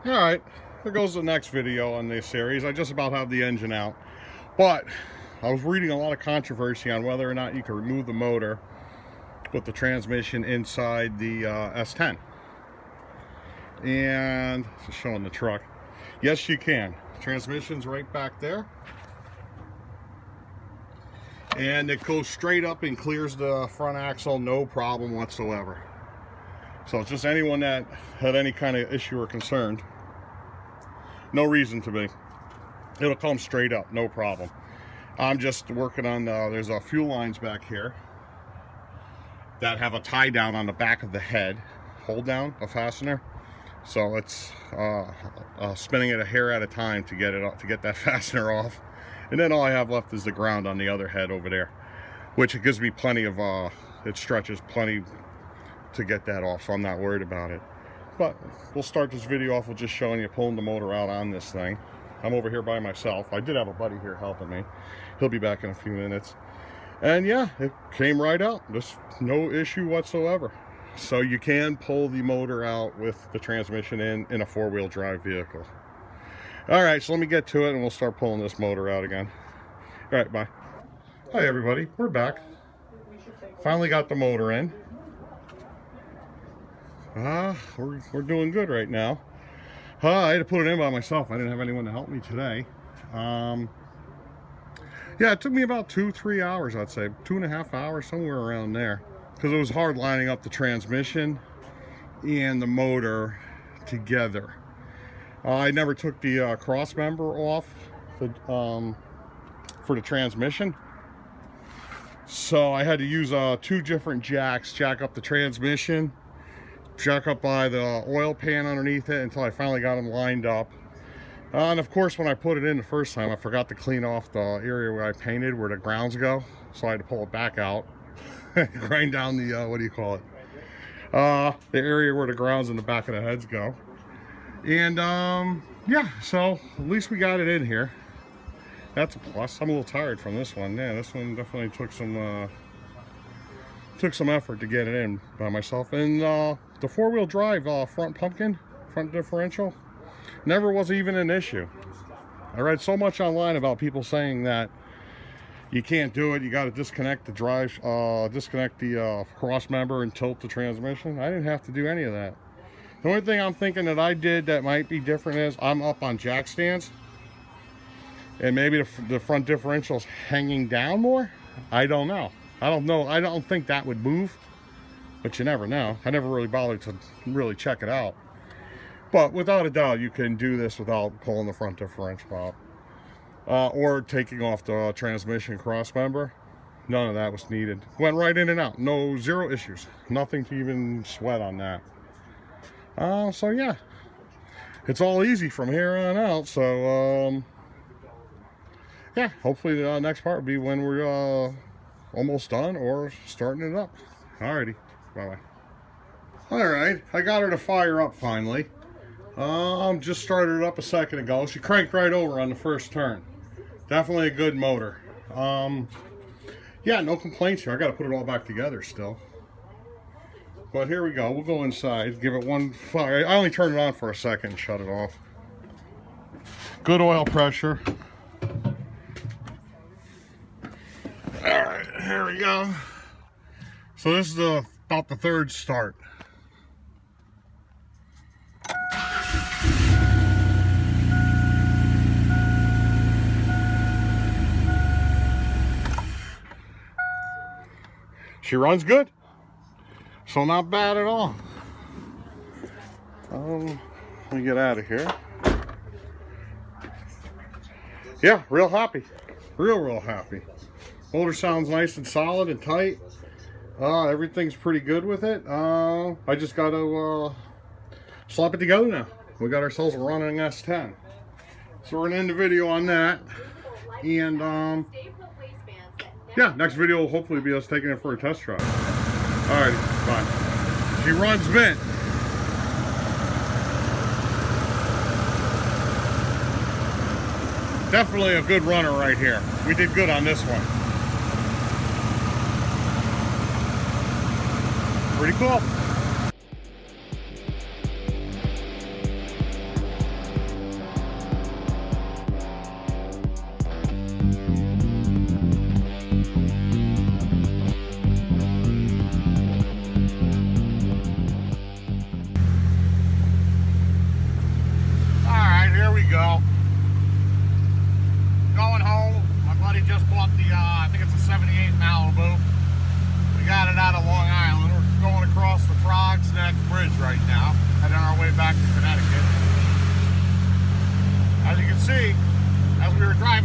Alright, there goes the next video on this series. I just about have the engine out. But I was reading a lot of controversy on whether or not you can remove the motor with the transmission inside the S10. And just showing the truck. Yes, you can. Transmission's right back there. And it goes straight up and clears the front axle, no problem whatsoever. So it's just anyone that had any kind of issue or concern. No reason to be. It'll come straight up, no problem. I'm just working on, there's fuel lines back here that have a tie down on the back of the head, hold down, a fastener. So it's spinning it a hair at a time to get it off, to get that fastener off. And then all I have left is the ground on the other head over there, which it gives me plenty of, it stretches plenty to get that off, so I'm not worried about it. But we'll start this video off with just showing you pulling the motor out on this thing. I'm over here by myself. I did have a buddy here helping me. He'll be back in a few minutes. And yeah, it came right out. There's no issue whatsoever. So you can pull the motor out with the transmission in a four-wheel drive vehicle. All right, so let me get to it and we'll start pulling this motor out again. All right, bye. Hi everybody, we're back. Finally got the motor in. We're doing good right now. I had to put it in by myself. I didn't have anyone to help me today. Yeah, it took me about 2-3 hours, I'd say. 2.5 hours, somewhere around there. Because it was hard lining up the transmission and the motor together. I never took the cross member off for the transmission. So I had to use 2 different jacks, jack up the transmission, jack up by the oil pan underneath it until I finally got them lined up. And of course, when I put it in the first time, I forgot to clean off the area where I painted, where the grounds go. So I had to pull it back out, grind down the, what do you call it? The area where the grounds and the back of the heads go. And yeah, so at least we got it in here. That's a plus. I'm a little tired from this one. Yeah, this one definitely took some effort to get it in by myself. And the four-wheel drive front differential never was even an issue. I read so much online about people saying that you can't do it, you got to disconnect the cross member and tilt the transmission. I didn't have to do any of that. The only thing I'm thinking that I did that might be different is I'm up on jack stands, and maybe the front differential's hanging down more. I don't know. I don't think that would move, but you never know. I never really bothered to really check it out. But without a doubt, you can do this without pulling the front differential out. Or taking off the transmission cross member. None of that was needed. Went right in and out. Zero issues. Nothing to even sweat on that. So yeah, it's all easy from here on out. So yeah, hopefully the next part will be when we're almost done or starting it up. Alrighty, bye-bye. Alright, I got her to fire up finally. Just started it up a second ago. She cranked right over on the first turn. Definitely a good motor. Yeah, no complaints here. I got to put it all back together still. But here we go. We'll go inside, give it one fire. I only turned it on for a second and shut it off. Good oil pressure. Alright, here we go. So this is about the third start. She runs good, so not bad at all. Let me get out of here. Yeah, real happy. Real happy. Motor sounds nice and solid and tight. Everything's pretty good with it. I just got to slap it together now. We got ourselves a running S10. So we're going to end the video on that. And yeah, next video will hopefully be us taking it for a test drive. Alrighty, bye. She runs mint. Definitely a good runner right here. We did good on this one. Pretty cool.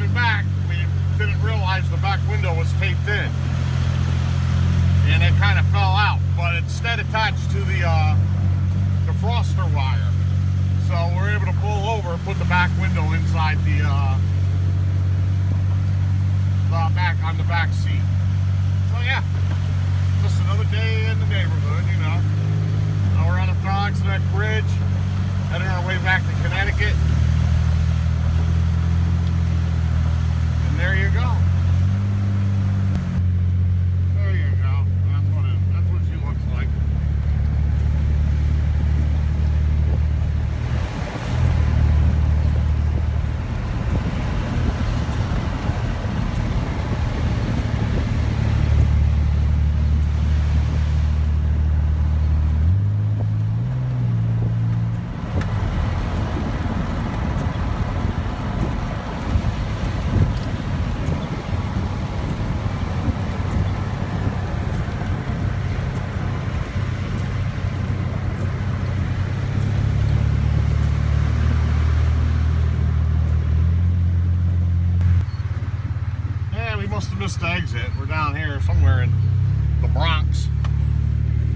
driving back, we didn't realize the back window was taped in. And it kind of fell out, but it's instead attached to the defroster wire. So we're able to pull over and put the back window inside the back on the back seat. So yeah, just another day in the neighborhood, you know. Now we're on the Bronx Neck Bridge, heading our way back to Connecticut. And there you go. There you go. That's what she looks like. Must have missed the exit. We're down here somewhere in the Bronx.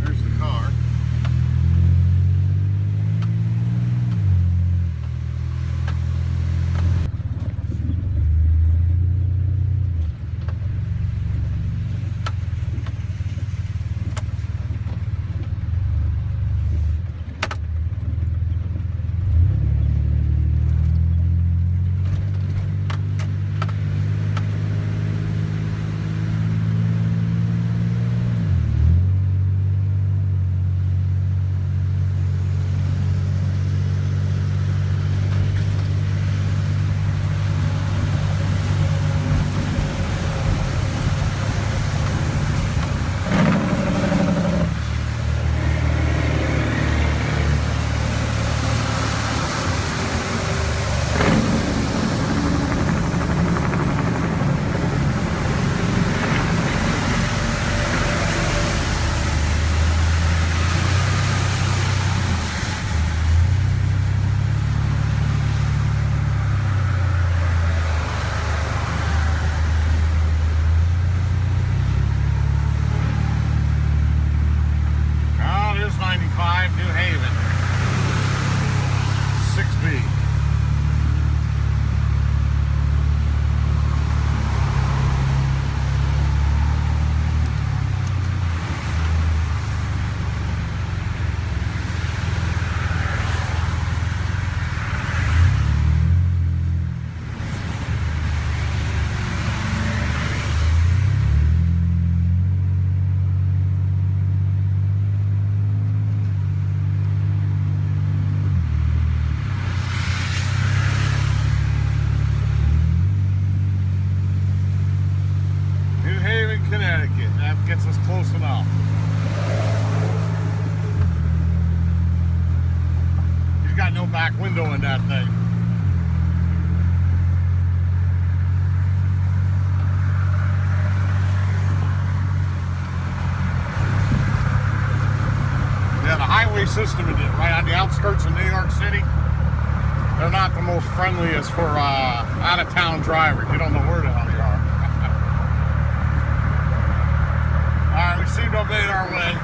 There's the car. Connecticut. That gets us close enough. He's got no back window in that thing. Yeah, the highway system is right on the outskirts of New York City. They're not the most friendliest for out-of-town drivers. You don't know where the hell they are. Alright, we seem to have made our way.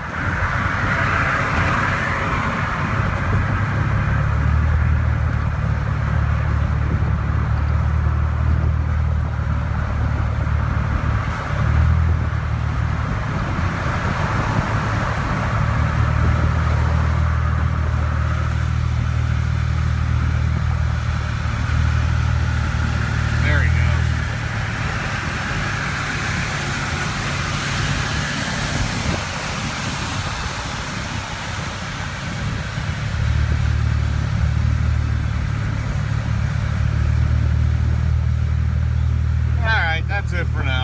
That's it for now.